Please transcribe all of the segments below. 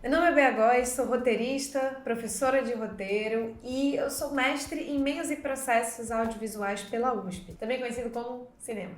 Meu nome é Bea Góes, sou roteirista, professora de roteiro e eu sou mestre em meios e processos audiovisuais pela USP, também conhecido como cinema.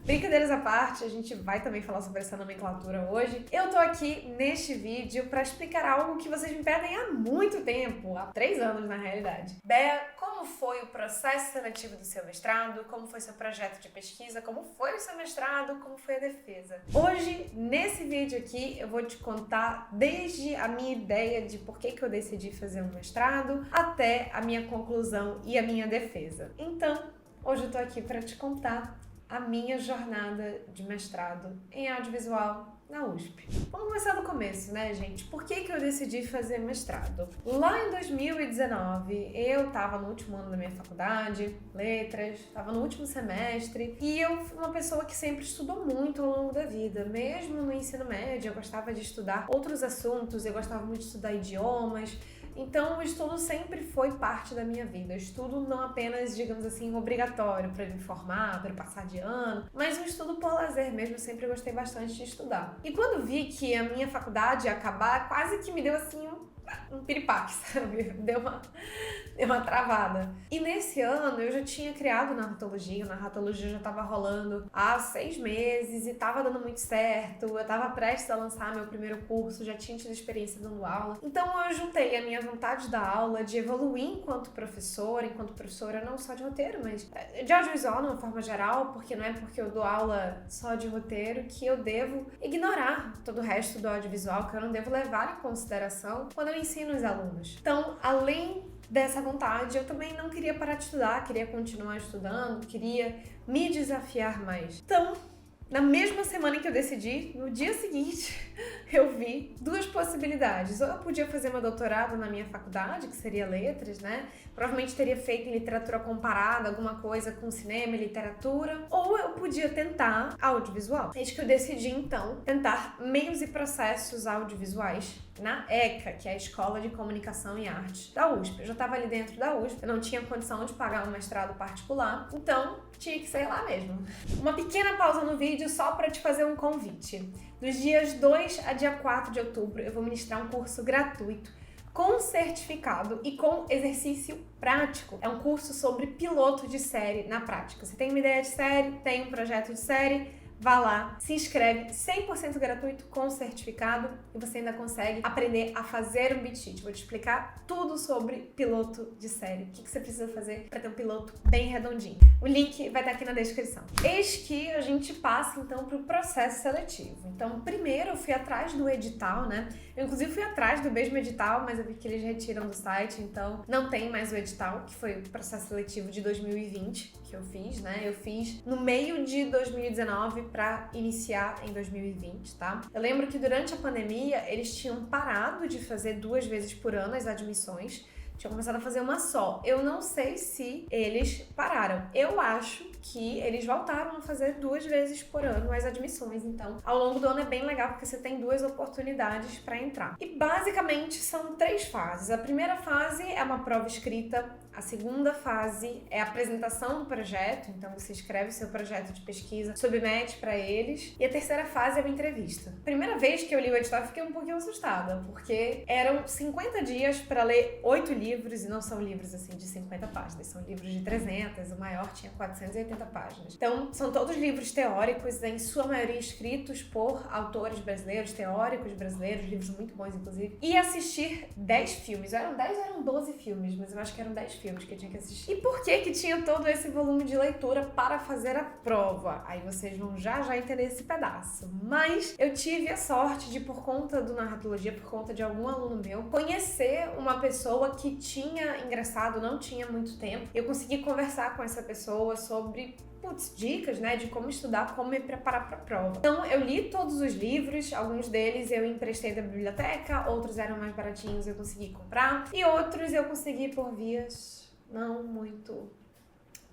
Brincadeiras à parte, a gente vai também falar sobre essa nomenclatura hoje. Eu tô aqui neste vídeo para explicar algo que vocês me pedem há muito tempo, há 3 anos na realidade. Bea, como foi o processo seletivo do seu mestrado? Como foi seu projeto de pesquisa? Como foi o seu mestrado? Como foi a defesa? Hoje, nesse vídeo aqui, eu vou te contar desde a minha ideia de por que eu decidi fazer um mestrado até a minha conclusão e a minha defesa. Então, hoje eu tô aqui para te contar a minha jornada de mestrado em audiovisual na USP. Vamos começar do começo, né, gente? Por que eu decidi fazer mestrado? Lá em 2019, eu estava no último ano da minha faculdade, letras, estava no último semestre, e eu fui uma pessoa que sempre estudou muito ao longo da vida. Mesmo no ensino médio, eu gostava de estudar outros assuntos, eu gostava muito de estudar idiomas. Então, o estudo sempre foi parte da minha vida. O estudo não apenas, digamos assim, obrigatório para me formar, para passar de ano, mas um estudo por lazer mesmo. Eu sempre gostei bastante de estudar. E quando vi que a minha faculdade ia acabar, quase que me deu assim um piripaque, sabe? Deu uma travada. E nesse ano eu já tinha criado narratologia, a narratologia já estava rolando há 6 meses e estava dando muito certo, eu estava prestes a lançar meu primeiro curso, já tinha tido experiência dando aula. Então eu juntei a minha vontade da aula, de evoluir enquanto professora não só de roteiro, mas de audiovisual de uma forma geral, porque não é porque eu dou aula só de roteiro que eu devo ignorar todo o resto do audiovisual, que eu não devo levar em consideração quando eu ensino os alunos. Então, além dessa vontade, eu também não queria parar de estudar, queria continuar estudando, queria me desafiar mais. Então, na mesma semana em que eu decidi, no dia seguinte, eu vi 2 possibilidades. Ou eu podia fazer meu doutorado na minha faculdade, que seria letras, né? Provavelmente teria feito em literatura comparada, alguma coisa com cinema e literatura. Ou eu podia tentar audiovisual. Eis que eu decidi, então, tentar meios e processos audiovisuais na ECA, que é a Escola de Comunicação e Arte da USP. Eu já estava ali dentro da USP, eu não tinha condição de pagar um mestrado particular, então tinha que ser lá mesmo. Uma pequena pausa no vídeo só para te fazer um convite. Dos dias 2 a dia 4 de outubro, eu vou ministrar um curso gratuito com certificado e com exercício prático. É um curso sobre piloto de série na prática. Você tem uma ideia de série, tem um projeto de série, vá lá, se inscreve, 100% gratuito com certificado e você ainda consegue aprender a fazer um beat sheet. Vou te explicar tudo sobre piloto de série, o que você precisa fazer para ter um piloto bem redondinho. O link vai estar aqui na descrição. Eis que a gente passa então para o processo seletivo. Então, primeiro eu fui atrás do edital, né? Eu inclusive fui atrás do mesmo edital, mas eu vi que eles retiram do site, então não tem mais o edital, que foi o processo seletivo de 2020 que eu fiz, né? Eu fiz no meio de 2019 para iniciar em 2020, tá? Eu lembro que durante a pandemia eles tinham parado de fazer 2 vezes por ano as admissões, tinham começado a fazer uma só. Eu não sei se eles pararam. Eu acho que eles voltaram a fazer 2 vezes por ano as admissões. Então, ao longo do ano é bem legal porque você tem 2 oportunidades para entrar. E basicamente são 3 fases. A primeira fase é uma prova escrita. A segunda fase é a apresentação do projeto. Então, você escreve o seu projeto de pesquisa, submete para eles. E a terceira fase é uma entrevista. Primeira vez que eu li o edital, eu fiquei um pouquinho assustada, porque eram 50 dias para ler 8 livros, e não são livros assim de 50 páginas, são livros de 300, o maior tinha 480 páginas. Então, são todos livros teóricos, em sua maioria escritos por autores brasileiros, teóricos brasileiros, livros muito bons, inclusive. E assistir 10 filmes. Eram 10 ou eram 12 filmes, mas eu acho que eram 10 filmes que eu tinha que assistir. E por que tinha todo esse volume de leitura para fazer a prova? Aí vocês vão já entender esse pedaço. Mas eu tive a sorte de, por conta do narratologia, por conta de algum aluno meu, conhecer uma pessoa que tinha ingressado, não tinha muito tempo. Eu consegui conversar com essa pessoa sobre dicas, né, de como estudar, como me preparar para a prova. Então, eu li todos os livros, alguns deles eu emprestei da biblioteca, outros eram mais baratinhos, eu consegui comprar, e outros eu consegui por vias não muito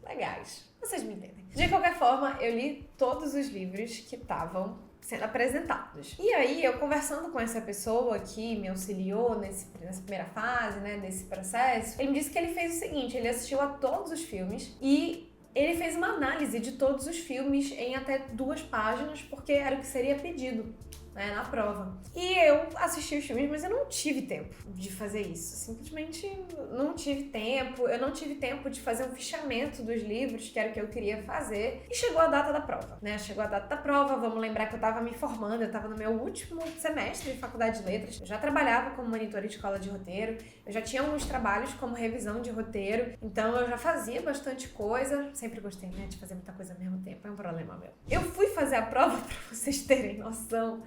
legais. Vocês me entendem. De qualquer forma, eu li todos os livros que estavam sendo apresentados. E aí, eu conversando com essa pessoa que me auxiliou nessa primeira fase, né, desse processo, ele me disse que ele fez o seguinte, ele assistiu a todos os filmes e ele fez uma análise de todos os filmes em até 2 páginas, porque era o que seria pedido né, na prova. E eu assisti os filmes, mas eu não tive tempo de fazer isso. Simplesmente não tive tempo. Eu não tive tempo de fazer um fichamento dos livros, que era o que eu queria fazer. E chegou a data da prova, né? Chegou a data da prova, vamos lembrar que eu tava me formando, eu tava no meu último semestre de faculdade de letras. Eu já trabalhava como monitora de escola de roteiro, eu já tinha alguns trabalhos como revisão de roteiro, então eu já fazia bastante coisa. Sempre gostei, né, de fazer muita coisa ao mesmo tempo, é um problema meu. Eu fui fazer a prova, pra vocês terem noção,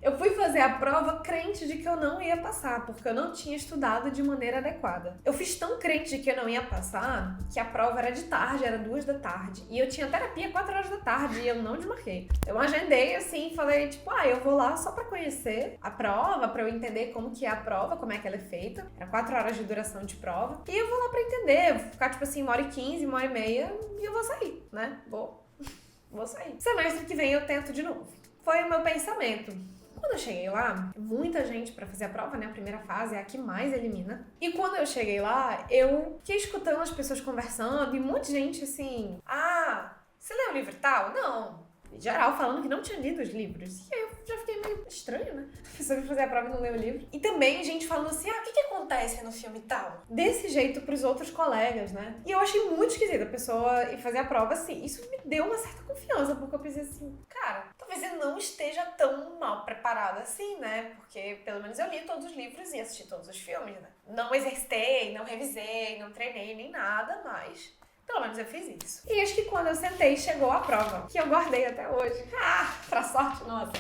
eu fui fazer a prova crente de que eu não ia passar, porque eu não tinha estudado de maneira adequada. Eu fiz tão crente de que eu não ia passar, que a prova era de tarde, era 2 da tarde. E eu tinha terapia 4 horas da tarde e eu não desmarquei. Eu agendei assim, falei tipo, eu vou lá só pra conhecer a prova, pra eu entender como que é a prova, como é que ela é feita. Era 4 horas de duração de prova. E eu vou lá pra entender, vou ficar tipo assim, 1h15, 1h30 e eu vou sair, né? Vou sair. Semestre que vem eu tento de novo. Foi o meu pensamento. Quando eu cheguei lá, muita gente pra fazer a prova, né? A primeira fase é a que mais elimina. E quando eu cheguei lá, eu fiquei escutando as pessoas conversando e muita gente assim, você leu o livro tal? Não. Em geral, falando que não tinha lido os livros. E aí eu já fiquei meio estranho, né? A pessoa vai fazer a prova e não leu o livro. E também gente falando assim, o que acontece no filme tal? Desse jeito pros outros colegas, né? E eu achei muito esquisito a pessoa ir fazer a prova assim. Isso me deu uma certa confiança, porque eu pensei assim, cara, talvez eu não esteja tão mal preparada assim, né? Porque pelo menos eu li todos os livros e assisti todos os filmes, né? Não exercitei, não revisei, não treinei nem nada, mas pelo menos eu fiz isso. E acho que quando eu sentei, chegou a prova, que eu guardei até hoje. Pra sorte nossa.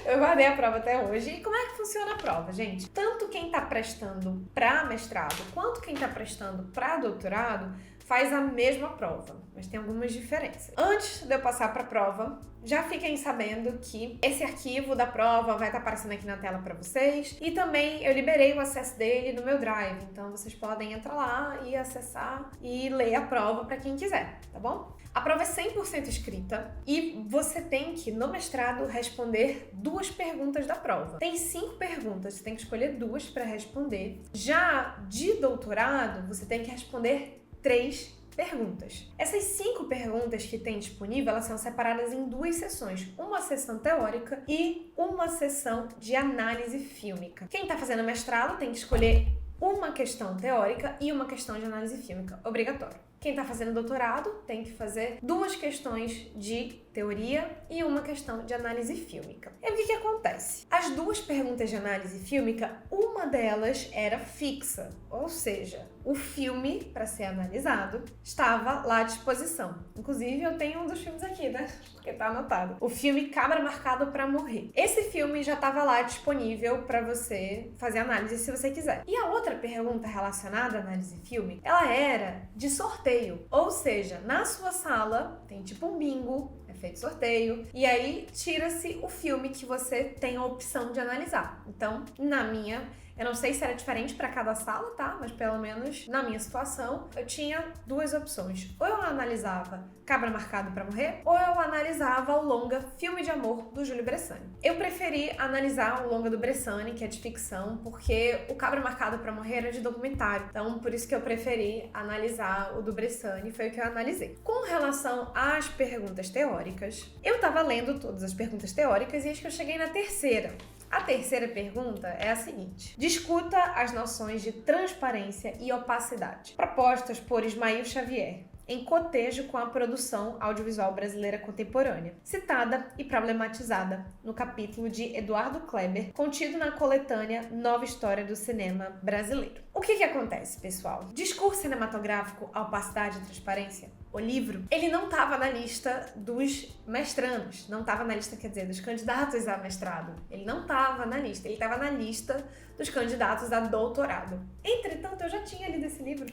Eu guardei a prova até hoje. E como é que funciona a prova, gente? Tanto quem tá prestando pra mestrado, quanto quem tá prestando pra doutorado, faz a mesma prova, mas tem algumas diferenças. Antes de eu passar para a prova, já fiquem sabendo que esse arquivo da prova vai estar aparecendo aqui na tela para vocês e também eu liberei o acesso dele no meu Drive, então vocês podem entrar lá e acessar e ler a prova para quem quiser, tá bom? A prova é 100% escrita e você tem que, no mestrado, responder 2 perguntas da prova. Tem 5 perguntas, você tem que escolher 2 para responder. Já de doutorado, você tem que responder 3 perguntas. Essas 5 perguntas que tem disponível, elas são separadas em 2 sessões. Uma sessão teórica e uma sessão de análise fílmica. Quem está fazendo mestrado tem que escolher uma questão teórica e uma questão de análise fílmica, obrigatório. Quem está fazendo doutorado tem que fazer 2 questões de teoria e uma questão de análise fílmica. E o que acontece? As 2 perguntas de análise fílmica, uma delas era fixa, ou seja, o filme para ser analisado estava lá à disposição. Inclusive, eu tenho um dos filmes aqui, né? Porque tá anotado. O filme Cabra Marcado para Morrer. Esse filme já estava lá disponível para você fazer análise se você quiser. E a outra pergunta relacionada à análise fílmica, ela era de sorteio. Ou seja, na sua sala tem tipo um bingo, é feito sorteio, e aí tira-se o filme que você tem a opção de analisar. Então, na minha, eu não sei se era diferente para cada sala, tá? Mas pelo menos na minha situação, eu tinha 2 opções. Ou eu analisava Cabra Marcado para Morrer, ou eu analisava o longa Filme de Amor, do Júlio Bressani. Eu preferi analisar o longa do Bressani, que é de ficção, porque o Cabra Marcado para Morrer era de documentário. Então, por isso que eu preferi analisar o do Bressani, foi o que eu analisei. Com relação às perguntas teóricas, eu tava lendo todas as perguntas teóricas e acho que eu cheguei na terceira. A terceira pergunta é a seguinte: discuta as noções de transparência e opacidade propostas por Ismael Xavier em cotejo com a produção audiovisual brasileira contemporânea, citada e problematizada no capítulo de Eduardo Kleber, contido na coletânea Nova História do Cinema Brasileiro. O que acontece, pessoal? Discurso cinematográfico, a opacidade e transparência? O livro, ele não estava na lista dos mestrandos, não estava na lista, quer dizer, dos candidatos a mestrado. Ele não estava na lista, ele estava na lista dos candidatos a doutorado. Entretanto, eu já tinha lido esse livro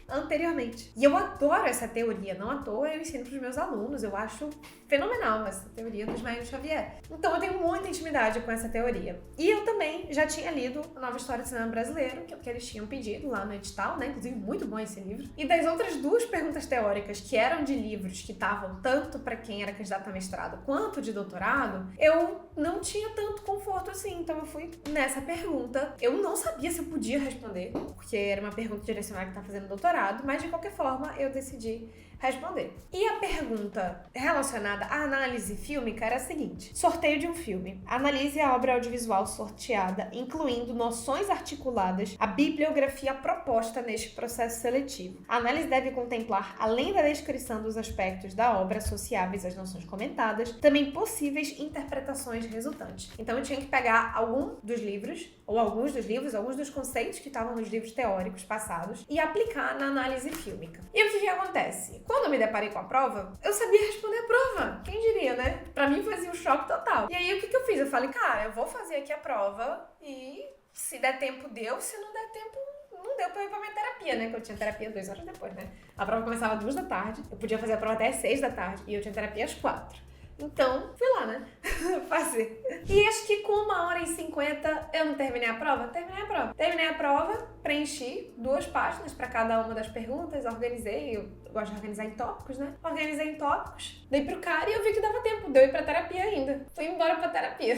anteriormente. E eu adoro essa teoria, não à toa eu ensino para os meus alunos, eu acho fenomenal essa teoria do Ismael Xavier. Então eu tenho muita intimidade com essa teoria. E eu também já tinha lido a Nova História do Cinema Brasileiro, que é o que eles tinham pedido lá no edital, né? Inclusive, muito bom esse livro. E das outras 2 perguntas teóricas, que eram de livros que estavam tanto para quem era candidato a mestrado quanto de doutorado, eu não tinha tanto conforto assim. Então eu fui nessa pergunta. Eu não sabia se eu podia responder, porque era uma pergunta direcionada que estava fazendo doutorado, mas de qualquer forma eu decidi responder. E a pergunta relacionada à análise fílmica era a seguinte: sorteio de um filme. Analise a obra audiovisual sorteada, incluindo noções articuladas, a bibliografia proposta neste processo seletivo. A análise deve contemplar, além da descrição dos aspectos da obra associáveis às noções comentadas, também possíveis interpretações resultantes. Então eu tinha que pegar alguns dos livros, alguns dos conceitos que estavam nos livros teóricos passados e aplicar na análise fílmica. E o que acontece? Quando eu me deparei com a prova, eu sabia responder a prova. Quem diria, né? Pra mim fazia um choque total. E aí o que eu fiz? Eu falei, cara, eu vou fazer aqui a prova e se der tempo deu, se não der tempo não deu pra eu ir pra minha terapia, né? Que eu tinha terapia 2 horas depois, né? A prova começava às 2 da tarde, eu podia fazer a prova até às 6 da tarde e eu tinha terapia às 4. Então, fui lá, né? Fazer. E acho que com 1h50 eu não terminei a prova? Terminei a prova, preenchi 2 páginas para cada uma das perguntas, organizei, eu gosto de organizar em tópicos, né? Organizei em tópicos, dei pro cara e eu vi que dava tempo, deu ir pra terapia ainda. Fui embora pra terapia.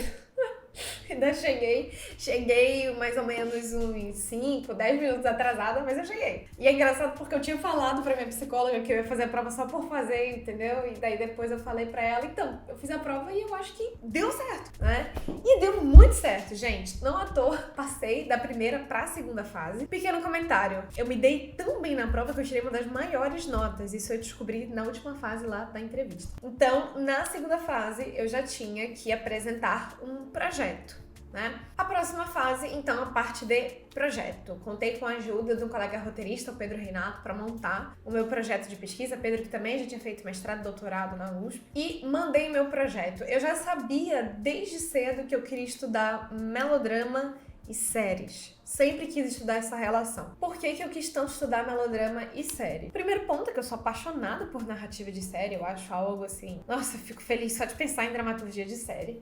Ainda cheguei mais ou menos uns 5, 10 minutos atrasada, mas eu cheguei. E é engraçado porque eu tinha falado pra minha psicóloga que eu ia fazer a prova só por fazer, entendeu? E daí depois eu falei pra ela, então, eu fiz a prova e eu acho que deu certo, né? E deu muito certo, gente. Não à toa, passei da primeira pra segunda fase. Pequeno comentário, eu me dei tão bem na prova que eu tirei uma das maiores notas. Isso eu descobri na última fase lá da entrevista. Então, na segunda fase, eu já tinha que apresentar um projeto. Né? A próxima fase, então, a parte de projeto. Contei com a ajuda de um colega roteirista, o Pedro Reinato, para montar o meu projeto de pesquisa. Pedro, que também já tinha feito mestrado e doutorado na USP. E mandei o meu projeto. Eu já sabia desde cedo que eu queria estudar melodrama e séries. Sempre quis estudar essa relação. Por que eu quis tanto estudar melodrama e série? Primeiro ponto é que eu sou apaixonada por narrativa de série. Eu acho algo assim... Nossa, eu fico feliz só de pensar em dramaturgia de série.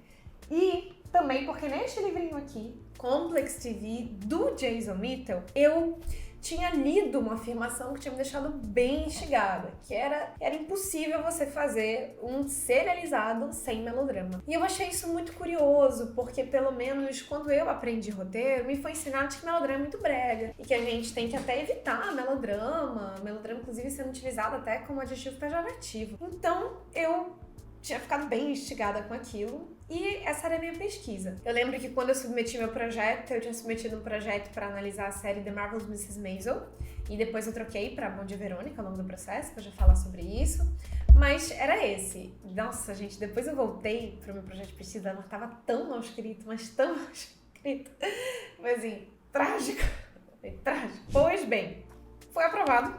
E também porque neste livrinho aqui, Complex TV, do Jason Mitchell, eu tinha lido uma afirmação que tinha me deixado bem instigada, que era impossível você fazer um serializado sem melodrama. E eu achei isso muito curioso, porque pelo menos quando eu aprendi roteiro, me foi ensinado que melodrama é muito brega, e que a gente tem que até evitar melodrama inclusive sendo utilizado até como adjetivo pejorativo. Então eu tinha ficado bem instigada com aquilo. E essa era a minha pesquisa. Eu lembro que quando eu submeti meu projeto, eu tinha submetido um projeto para analisar a série The Marvelous Mrs. Maisel. E depois eu troquei para Bom Dia Verônica ao longo do processo, para já falar sobre isso. Mas era esse. Nossa, gente, depois eu voltei pro meu projeto de pesquisa, ela tava tão mal escrito, mas tão mal escrito. Mas assim, trágico. Trágico. Pois bem, foi aprovado.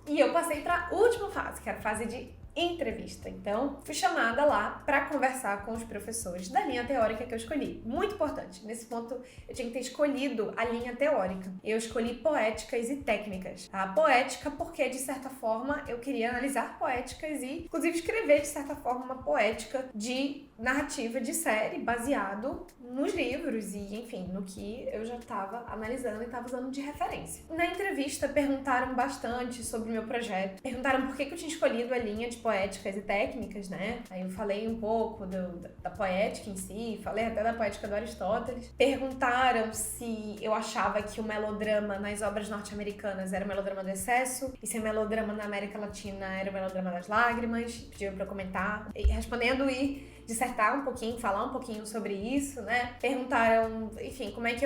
E eu passei para a última fase, que era a fase de entrevista. Então, fui chamada lá para conversar com os professores da linha teórica que eu escolhi. Muito importante. Nesse ponto, eu tinha que ter escolhido a linha teórica. Eu escolhi poéticas e técnicas. A poética porque, de certa forma, eu queria analisar poéticas e, inclusive, escrever, de certa forma, uma poética de narrativa de série baseado nos livros e, enfim, no que eu já estava analisando e estava usando de referência. Na entrevista, perguntaram bastante sobre o meu projeto. Perguntaram por que eu tinha escolhido a linha de poéticas e técnicas, né? Aí eu falei um pouco da poética em si, falei até da poética do Aristóteles. Perguntaram se eu achava que o melodrama nas obras norte-americanas era o melodrama do excesso e se o melodrama na América Latina era o melodrama das lágrimas. Pediram pra eu comentar. E respondendo e dissertar um pouquinho, falar um pouquinho sobre isso, né? Perguntaram, enfim, como é que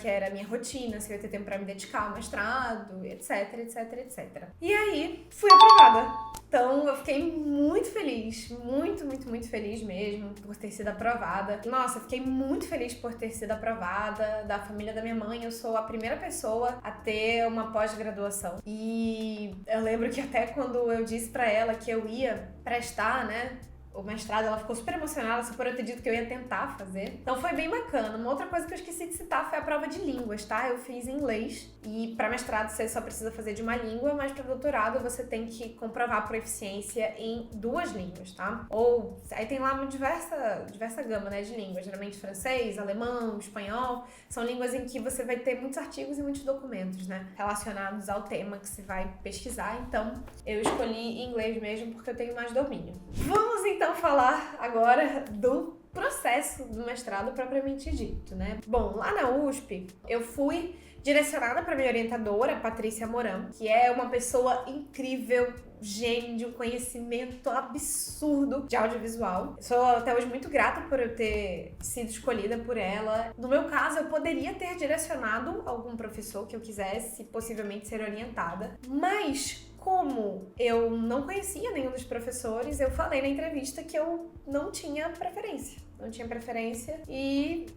era a minha rotina, se eu ia ter tempo pra me dedicar ao mestrado, etc, etc, etc. E aí, fui aprovada. Então, eu fiquei muito feliz, muito feliz mesmo por ter sido aprovada. Nossa, fiquei muito feliz por ter sido aprovada. Da família da minha mãe, eu sou a primeira pessoa a ter uma pós-graduação. E eu lembro que até quando eu disse pra ela que eu ia prestar, né, o mestrado, ela ficou super emocionada, só por eu ter dito que eu ia tentar fazer. Então foi bem bacana. Uma outra coisa que eu esqueci de citar foi a prova de línguas, tá? Eu fiz em inglês e para mestrado você só precisa fazer de uma língua, mas para doutorado você tem que comprovar a proficiência em 2 línguas, tá? Ou, aí tem lá uma diversa gama, né, de línguas. Geralmente francês, alemão, espanhol. São línguas em que você vai ter muitos artigos e muitos documentos, né, relacionados ao tema que você vai pesquisar. Então, eu escolhi inglês mesmo porque eu tenho mais domínio. Vamos então falar agora do processo do mestrado propriamente dito, né? Bom, lá na USP, eu fui direcionada para minha orientadora, Patrícia Moran, que é uma pessoa incrível, gênio, de um conhecimento absurdo de audiovisual. Sou até hoje muito grata por eu ter sido escolhida por ela. No meu caso, eu poderia ter direcionado algum professor que eu quisesse, possivelmente ser orientada, mas como eu não conhecia nenhum dos professores, eu falei na entrevista que eu não tinha preferência. Não tinha preferência e,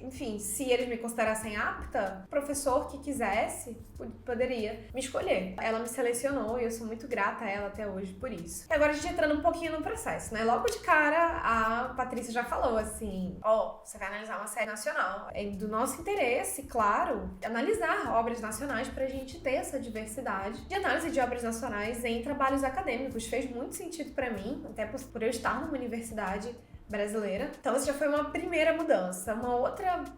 enfim, se eles me considerassem apta, o professor que quisesse poderia me escolher. Ela me selecionou e eu sou muito grata a ela até hoje por isso. E agora a gente entrando um pouquinho no processo, né? Logo de cara, a Patrícia já falou assim, você vai analisar uma série nacional. É do nosso interesse, claro, analisar obras nacionais pra gente ter essa diversidade de análise de obras nacionais em trabalhos acadêmicos. Fez muito sentido pra mim, até por eu estar numa universidade brasileira. Então, essa já foi uma primeira mudança.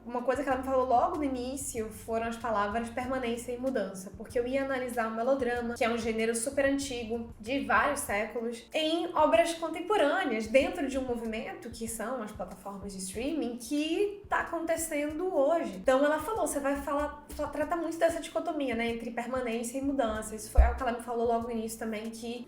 Uma coisa que ela me falou logo no início foram as palavras permanência e mudança, porque eu ia analisar o melodrama, que é um gênero super antigo, de vários séculos, em obras contemporâneas, dentro de um movimento que são as plataformas de streaming, que tá acontecendo hoje. Então, ela falou, você vai tratar muito dessa dicotomia, né, entre permanência e mudança. Isso foi algo que ela me falou logo no início também, que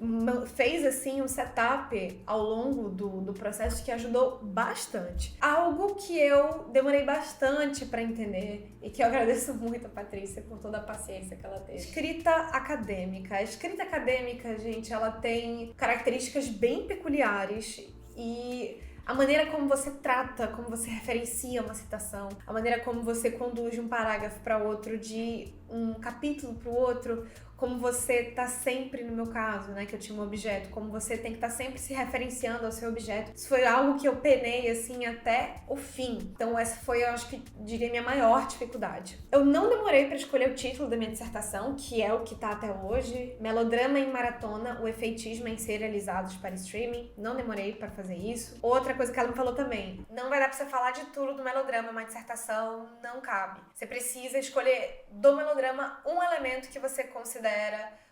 fez, assim, um setup ao longo do processo que ajudou bastante. Algo que eu demorei bastante para entender e que eu agradeço muito a Patrícia por toda a paciência que ela teve. Escrita acadêmica. A escrita acadêmica, gente, ela tem características bem peculiares e a maneira como você trata, como você referencia uma citação, a maneira como você conduz de um parágrafo para outro, de um capítulo para o outro, como você tá sempre, no meu caso, né, que eu tinha um objeto, como você tem que estar sempre se referenciando ao seu objeto. Isso foi algo que eu penei, assim, até o fim. Então essa foi, eu acho que, diria, minha maior dificuldade. Eu não demorei para escolher o título da minha dissertação, que é o que tá até hoje, Melodrama em Maratona, o efeitismo em serializados para streaming. Não demorei para fazer isso. Outra coisa que ela me falou também, não vai dar pra você falar de tudo do melodrama, uma dissertação não cabe. Você precisa escolher do melodrama um elemento que você considera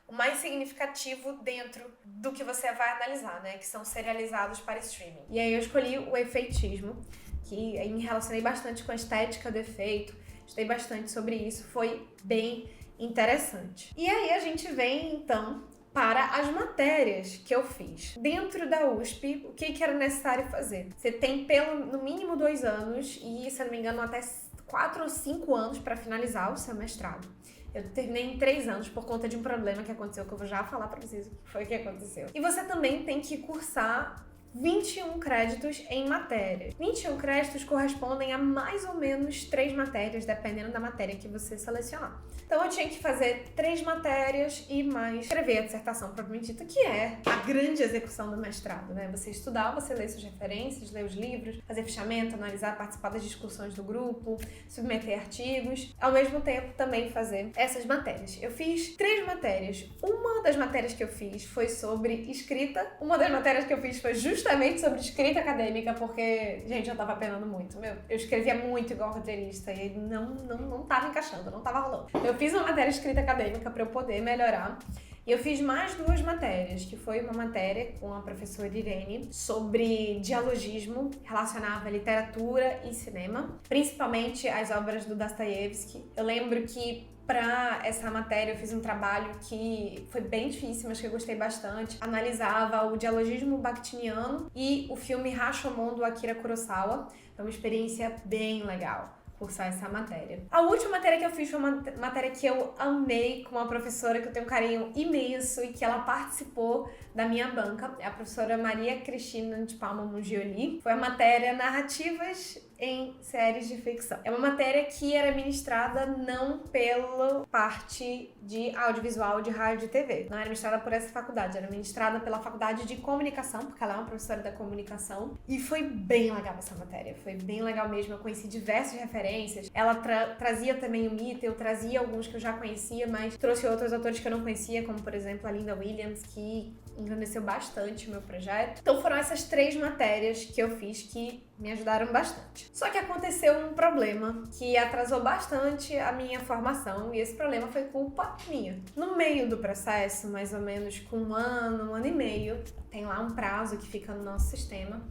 o mais significativo dentro do que você vai analisar, né? Que são serializados para streaming. E aí eu escolhi o efeitismo, que me relacionei bastante com a estética do efeito, estudei bastante sobre isso, foi bem interessante. E aí a gente vem, então, para as matérias que eu fiz. Dentro da USP, o que era necessário fazer? Você tem no mínimo 2 anos e, se eu não me engano, até 4 ou 5 anos para finalizar o seu mestrado. Eu terminei em 3 anos por conta de um problema que aconteceu, que eu vou já falar pra vocês o que foi que aconteceu. E você também tem que cursar 21 créditos em matérias. 21 créditos correspondem a mais ou menos 3 matérias, dependendo da matéria que você selecionar. Então eu tinha que fazer 3 matérias e mais escrever a dissertação propriamente dita, que é a grande execução do mestrado, né? Você estudar, você ler suas referências, ler os livros, fazer fichamento, analisar, participar das discussões do grupo, submeter artigos, ao mesmo tempo também fazer essas matérias. Eu fiz 3 matérias. Uma das matérias que eu fiz foi sobre escrita, uma das matérias que eu fiz foi justamente sobre escrita acadêmica, porque, gente, eu tava penando muito. Eu escrevia muito igual roteirista e não tava encaixando, não tava rolando. Eu fiz uma matéria de escrita acadêmica para eu poder melhorar. E eu fiz mais 2 matérias, que foi uma matéria com a professora Irene sobre dialogismo, relacionava literatura e cinema, principalmente as obras do Dostoiévski. Eu lembro que para essa matéria eu fiz um trabalho que foi bem difícil, mas que eu gostei bastante. Analisava o dialogismo bakhtiniano e o filme Rashomon do Akira Kurosawa. Foi uma experiência bem legal cursar essa matéria. A última matéria que eu fiz foi uma matéria que eu amei, com uma professora que eu tenho um carinho imenso e que ela participou da minha banca, é a professora Maria Cristina de Palma Mungioli. Foi a matéria Narrativas em Séries de Ficção. É uma matéria que era ministrada não pela parte de audiovisual, de rádio e TV. Não era ministrada por essa faculdade, era ministrada pela faculdade de comunicação, porque ela é uma professora da comunicação. E foi bem legal essa matéria, foi bem legal mesmo. Eu conheci diversas referências. Ela trazia também o mito, eu trazia alguns que eu já conhecia, mas trouxe outros autores que eu não conhecia, como por exemplo a Linda Williams, que engrandeceu bastante o meu projeto. Então foram essas 3 matérias que eu fiz que me ajudaram bastante. Só que aconteceu um problema que atrasou bastante a minha formação e esse problema foi culpa minha. No meio do processo, mais ou menos com 1 ano e meio, tem lá um prazo que fica no nosso sistema,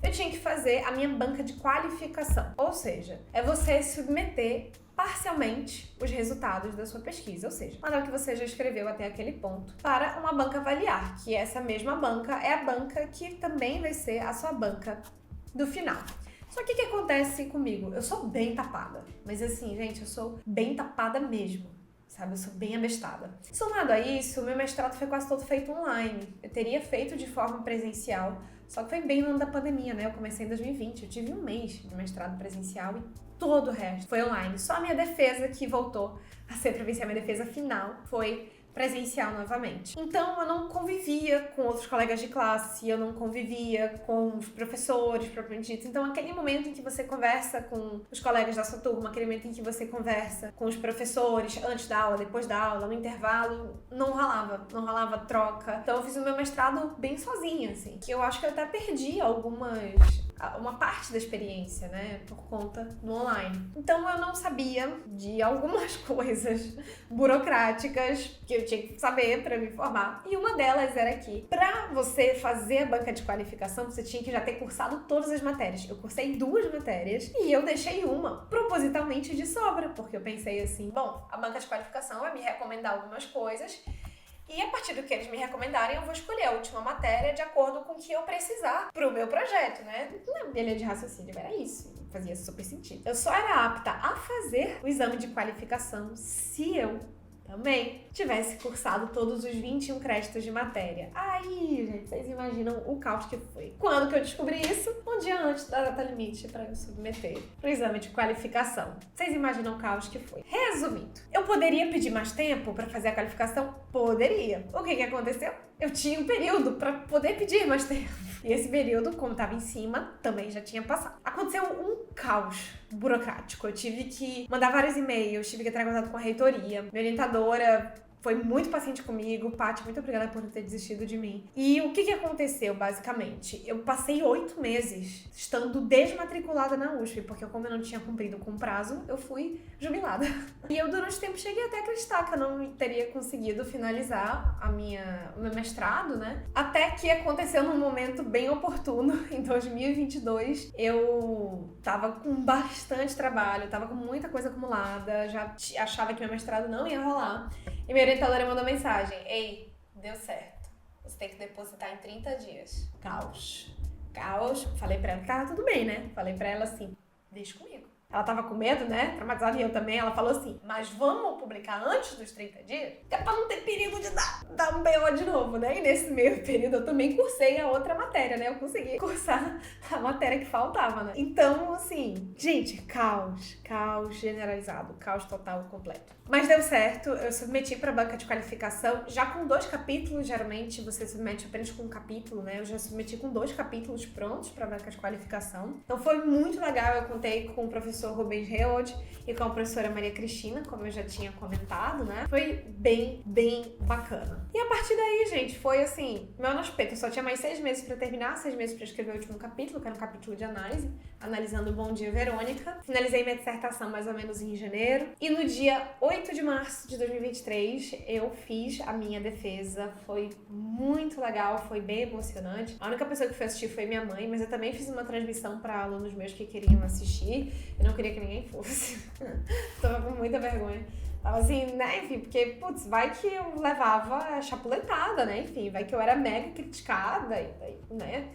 eu tinha que fazer a minha banca de qualificação. Ou seja, é você submeter parcialmente os resultados da sua pesquisa, ou seja, mandar o que você já escreveu até aquele ponto para uma banca avaliar, que essa mesma banca é a banca que também vai ser a sua banca do final. Só que o que acontece comigo? Eu sou bem tapada, mas assim, gente, eu sou bem tapada mesmo, sabe? Eu sou bem abestada. Somado a isso, o meu mestrado foi quase todo feito online. Eu teria feito de forma presencial, só que foi bem no ano da pandemia, né? Eu comecei em 2020, eu tive um mês de mestrado presencial e todo o resto foi online. Só a minha defesa que voltou a ser presencial, minha defesa final foi presencial novamente. Então eu não convivia com outros colegas de classe, eu não convivia com os professores propriamente dito. Então aquele momento em que você conversa com os colegas da sua turma, aquele momento em que você conversa com os professores antes da aula, depois da aula, no intervalo, não rolava troca. Então eu fiz o meu mestrado bem sozinha, assim, que eu acho que eu até perdi uma parte da experiência, né, por conta do online. Então eu não sabia de algumas coisas burocráticas que eu tinha que saber para me formar. E uma delas era que, para você fazer a banca de qualificação, você tinha que já ter cursado todas as matérias. Eu cursei 2 matérias e eu deixei uma propositalmente de sobra, porque eu pensei assim, bom, a banca de qualificação vai me recomendar algumas coisas e a partir do que eles me recomendarem, eu vou escolher a última matéria de acordo com o que eu precisar pro meu projeto, né? Na minha linha de raciocínio era isso, fazia super sentido. Eu só era apta a fazer o exame de qualificação se eu também tivesse cursado todos os 21 créditos de matéria. Aí, gente, vocês imaginam o caos que foi. Quando que eu descobri isso? Um dia antes da data limite para eu submeter pro exame de qualificação. Vocês imaginam o caos que foi. Resumindo, eu poderia pedir mais tempo para fazer a qualificação? Poderia. O que aconteceu? Eu tinha um período para poder pedir mais tempo. E esse período, como estava em cima, também já tinha passado. Aconteceu um caos burocrático. Eu tive que mandar vários e-mails, tive que entrar em contato com a reitoria. Minha orientadora foi muito paciente comigo. Paty, muito obrigada por não ter desistido de mim. E o que aconteceu, basicamente? Eu passei 8 meses estando desmatriculada na USP, porque como eu não tinha cumprido com o prazo, eu fui jubilada. E eu, durante o tempo, cheguei até a acreditar que eu não teria conseguido finalizar o meu mestrado, né? Até que aconteceu num momento bem oportuno, em 2022. Eu tava com bastante trabalho, tava com muita coisa acumulada, já achava que meu mestrado não ia rolar. E minha orientadora mandou mensagem: ei, deu certo. Você tem que depositar em 30 dias. Caos. Falei pra ela que tava tudo bem, né? Falei pra ela assim, deixa comigo. Ela tava com medo, né? Traumatizada, e eu também. Ela falou assim, mas vamos publicar antes dos 30 dias? Que é pra não ter perigo de dar um BO de novo, né? E nesse meio período eu também cursei a outra matéria, né? Eu consegui cursar a matéria que faltava, né? Então, assim, gente, caos generalizado, caos total, completo. Mas deu certo, eu submeti pra banca de qualificação, já com 2 capítulos, geralmente você submete apenas com um capítulo, né? Eu já submeti com 2 capítulos prontos pra banca de qualificação. Então foi muito legal, eu contei com o professor Rubens Reod e com a professora Maria Cristina, como eu já tinha comentado, né? Foi bem bacana. E a partir daí, gente, foi assim, meu naspeto, eu só tinha mais 6 meses pra terminar, 6 meses pra escrever o último capítulo, que era um capítulo de análise, analisando o Bom Dia Verônica. Finalizei minha dissertação mais ou menos em janeiro. E no dia 8 de março de 2023, eu fiz a minha defesa. Foi muito legal, foi bem emocionante. A única pessoa que foi assistir foi minha mãe, mas eu também fiz uma transmissão para alunos meus que queriam assistir. Eu não queria que ninguém fosse. Tava com muita vergonha. Tava assim, né, enfim, porque, putz, vai que eu levava chapuletada, né, enfim, vai que eu era mega criticada, né.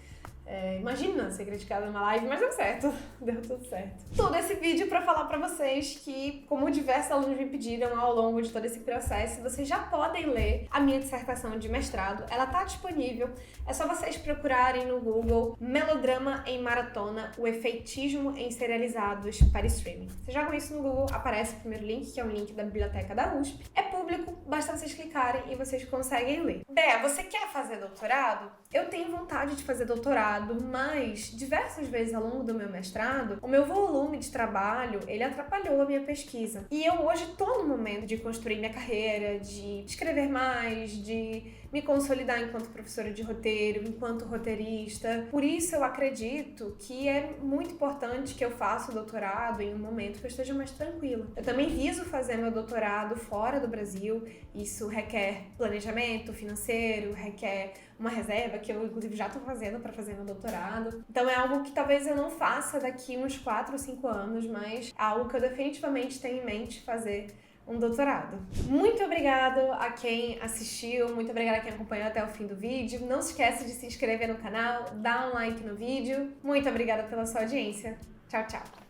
Imagina ser criticada numa live, mas deu certo, deu tudo certo. Todo esse vídeo pra falar pra vocês que, como diversos alunos me pediram ao longo de todo esse processo, vocês já podem ler a minha dissertação de mestrado. Ela tá disponível, é só vocês procurarem no Google Melodrama em Maratona, o efeitismo em serializados para streaming. Você joga isso no Google, aparece o primeiro link, que é um link da biblioteca da USP. É público, basta vocês clicarem e vocês conseguem ler. Bea, você quer fazer doutorado? Eu tenho vontade de fazer doutorado, mas diversas vezes ao longo do meu mestrado, o meu volume de trabalho, ele atrapalhou a minha pesquisa. E eu hoje tô no momento de construir minha carreira, de escrever mais, de me consolidar enquanto professora de roteiro, enquanto roteirista. Por isso eu acredito que é muito importante que eu faça o doutorado em um momento que eu esteja mais tranquila. Eu também viso fazer meu doutorado fora do Brasil. Isso requer planejamento financeiro, financeiro, requer uma reserva, que eu inclusive já estou fazendo para fazer meu doutorado. Então é algo que talvez eu não faça daqui uns 4 ou 5 anos, mas é algo que eu definitivamente tenho em mente fazer um doutorado. Muito obrigado a quem assistiu, muito obrigada a quem acompanhou até o fim do vídeo. Não se esqueça de se inscrever no canal, dar um like no vídeo. Muito obrigada pela sua audiência. Tchau, tchau!